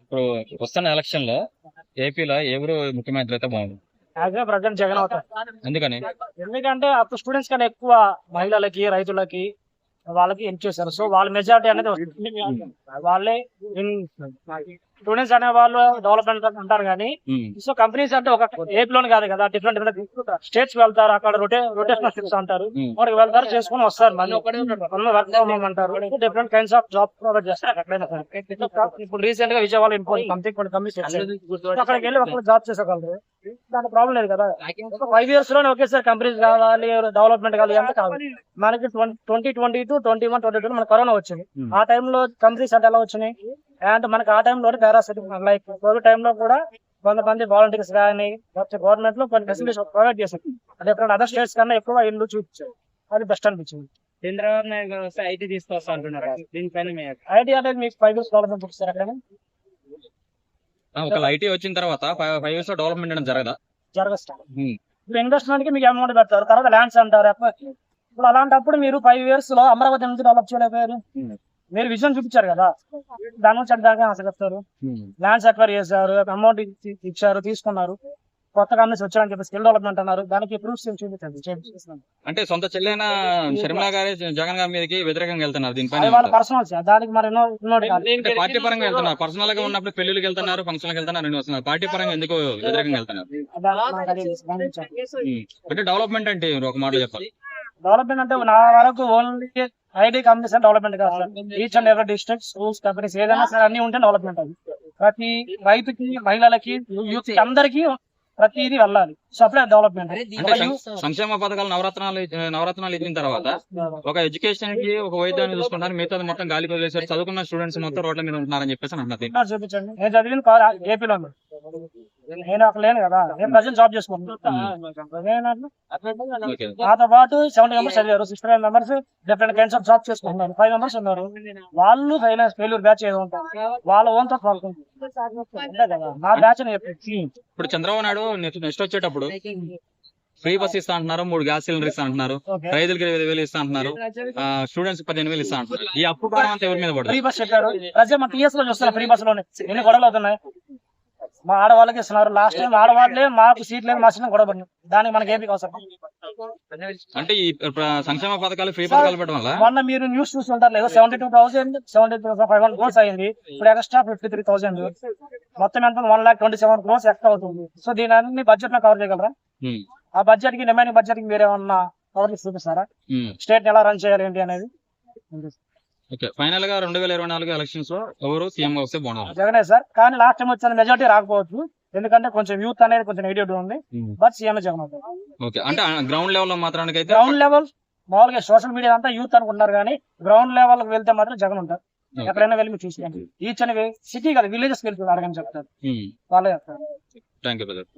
ఇప్పుడు వస్తున్న ఎలక్షన్ లో ఏపీలో ఎవరు ముఖ్యమంత్రి అయితే బాగుంది? ప్రజెంట్ జగన్ అవుతారు. ఎందుకని? ఎందుకంటే అప్పుడు స్టూడెంట్స్ కన్నా ఎక్కువ మహిళలకి, రైతులకి వాళ్ళకి హెల్ప్ చేశారు. సో వాళ్ళ మెజారిటీ అనేది వస్తుంది. వాళ్ళే స్టూడెంట్స్ అనే వాళ్ళు డెవలప్మెంట్ అంటారు కానీ, సో కంపెనీస్ అంటే ఒక ఏపీలోనే కాదు కదా, డిఫరెంట్ స్టేట్స్ వెళ్తారు. అక్కడ రొటేషనల్ షిఫ్ట్స్ అంటారు. అక్కడికి వెళ్తారు, చేసుకుని వస్తారు. మళ్ళీ వర్క్ ఫ్రమ్ హోమ్ అంటారు. Different kinds of job provide చేస్తారు ఎక్కడైనా సరే. ఇప్పుడు రీసెంట్ గా విజయవాడ సంథింగ్ కొన్ని కంపెనీస్ అక్కడికి వెళ్ళి అక్కడ జాబ్ చేసేవాళ్ళు. దాని ప్రాబ్లం లేదు కదా. ఒక 5 years లోనే ఒకేసారి కంపెనీస్ కావాలి, డెవలప్మెంట్ కావాలి అంటే కాదు. మనకి 2022, 21, 22 మన కరోనా వచ్చింది. ఆ టైంలో కంపెనీస్ అంటే ఎలా వచ్చినాయి అంటే మనకి ఆ టైంలో లైక్ కోవిడ్ టైంలో కూడా కొంతమంది వాలంటీర్స్ కానీ గవర్నమెంట్ లో కొన్ని ఫెసిలిటీస్ ప్రొవైడ్ చేశారు. డిఫరెంట్ అదర్ స్టేట్స్ కన్నా ఎక్కువ ఇల్లు చూపించారు. అది బెస్ట్ అనిపించింది. చంద్రబాబు నాయుడు గారు వస్తే ఐటీ తీసుకొస్తా అంటున్నారు. దీనిపైన ఐటీ అనేది మీకు 5 years డెవలప్మెంట్ ఇస్తారు అక్కడ ఒక ఐటీ వచ్చిన తర్వాత 5 years లో డెవలప్మెంట్ అనేది జరగదా? జరగదు. ఇప్పుడు ఇన్వెస్ట్మెంట్ కి మీకు అమౌంట్ పెడతారు, తర్వాత ల్యాండ్స్ అంటారు. ఇప్పుడు అలాంటప్పుడు మీరు 5 years లో అమరావతి నుంచి డెవలప్ చేయలేకపోయారు. మీరు విజన్ చూపించారు కదా, దాని నుంచి దాకా ఆశిస్తారు. ల్యాండ్స్ అక్వైర్ చేశారు, అమౌంట్ ఇచ్చారు, తీసుకున్నారు. కొత్త కంపెనీస్ వచ్చారని చెప్పి స్కిల్ డెవలప్మెంట్ అన్నారు. దానికి ప్రూఫ్స్ చూపించండి. అంటే సొంత చెల్లైన షర్మిల గారి జగన్ గారి మీదకి వ్యతిరేకంగా వెళ్తున్నారు. దీనిపైన వాళ్ళ పర్సనల్ దానికి మరి పార్టీ పరంగా వెళ్తున్నారు. పర్సనల్ గా ఉన్నప్పుడు పెళ్లికి వెళ్తున్నారు, ఫంక్షన్ వెళ్తున్నారు, రెండు వస్తున్నారు. పార్టీ పరంగా ఎందుకు వ్యతిరేకంగా వెళ్తున్నారు? అంటే డెవలప్మెంట్ అంటే ఒక మాట చెప్పాలి. డెవలప్మెంట్ అంటే నా వరకు ఓన్లీ ఐటీ కంపెనీస్ అంటే డెవలప్మెంట్ కాదు. Each and every district schools, companies ఏదైనా సరే అన్ని ఉంటే డెవలప్మెంట్ అది. ప్రతి రైతుకి, మహిళలకి, యూత్ అందరికి ప్రతిదీ వెళ్ళాలి. సో అప్పుడే డెవలప్మెంట్. అంటే సంక్షేమ పథకాలు నవరత్నాలు ఇచ్చిన తర్వాత ఒక ఎడ్యుకేషన్ కి, ఒక వైద్యాన్ని చూసుకుంటారు, మిగతా మొత్తం గాలి వదిలేసారు. చదువుకున్న స్టూడెంట్స్ మొత్తం రోడ్ల మీద ఉంటున్నారని చెప్పేసి అంటున్నారు. చూపించండి. నేను చదివిన ఏపీలో, నేను అక్కడ లేను కదా, నేను ప్రజెంట్ జాబ్ చేసుకుంటున్నాను. నాతో పాటు 70 members చదివారు, 65 members different kinds of job చేసుకుంటున్నారు. 5 members ఉన్నారు, వాళ్ళు ఫెయిల్యూర్ బ్యాచ్ ఏదో ఉంటారు, వాళ్ళ ఓన్ తో అంతే కదా. నా బ్యాచ్ ఇప్పుడు చంద్రబాబు నాయుడు నెక్స్ట్ వచ్చేటప్పుడు ఫ్రీ బస్ ఇస్తా అంటున్నారు, 3 గ్యాస్ సిలిండర్ ఇస్తా అంటున్నారు, రైతులకి 5,000 ఇస్తా అంటున్నారు, స్టూడెంట్స్ 15,000 ఇస్తా అంటున్నారు. ఈ అప్పు భారం అంతా ఎవరి మీద పడుతుంది? ఫ్రీ బస్ చెప్పారు. ప్రజలు మన టీఎస్ లో చూస్తున్నారు. ఫ్రీ బస్ లోనే ఎన్ని గొడవలు అవుతున్నాయి. మా ఆడవాళ్ళకి ఇస్తున్నారు. లాస్ట్ టైం ఆడవాళ్ళే మాకు సీట్ లేదు, మా సీట్ గొడవ పడినాం. దానికి మనకి ఏపీకి అవసరం. అంటే ఈ సంక్షేమ పథకాలు, ఫ్రీ పథకాలు పెట్టడం వల్ల మొన్న మీరు న్యూస్ చూస్తుంటారు లేదు, 72,500 crores అయింది. ఇప్పుడు ఎక్స్ట్రా 53,000, మొత్తం ఎంత 1,27 crores ఎక్స్ట్రా అవుతుంది. సో దీని అన్ని బడ్జెట్ లో కవర్ చేయగలరా? ఆ బడ్జెట్ కి, రిమైనింగ్ బడ్జెట్ కి మీరేమన్నా కవర్ చేసి చూపిస్తారా? స్టేట్ ఎలా రన్ చేయాలి ఏంటి అనేది. ఫైనల్ గా 2024 ఎలక్షన్స్ లో ఎవరు సీఎం వస్తే బాగుంటుంది? జగనే సార్. కానీ లాస్ట్ టైం వచ్చిన మెజార్టీ రాకపోవచ్చు, ఎందుకంటే కొంచెం యూత్ అనేది కొంచెం నెగిటివ్ ఉంది. బట్ సీఎం జగన్ అవుతారు. అంటే గ్రౌండ్ లెవెల్ లో మాత్రానికి అయితే, గ్రౌండ్ లెవెల్ మామూలుగా సోషల్ మీడియా అంతా యూత్ అనుకుంటున్నారు, కానీ గ్రౌండ్ లెవెల్ కి వెళ్తే మాత్రం జగన్ ఉంటారు. ఎక్కడైనా వెళ్ళి మీరు చూసుకోండి. ఈచ్ అని సిటీ కదా, విలేజెస్ వెళ్తుంది అడగని చెప్తారు, వాళ్ళే చెప్తారు. Thank you brother.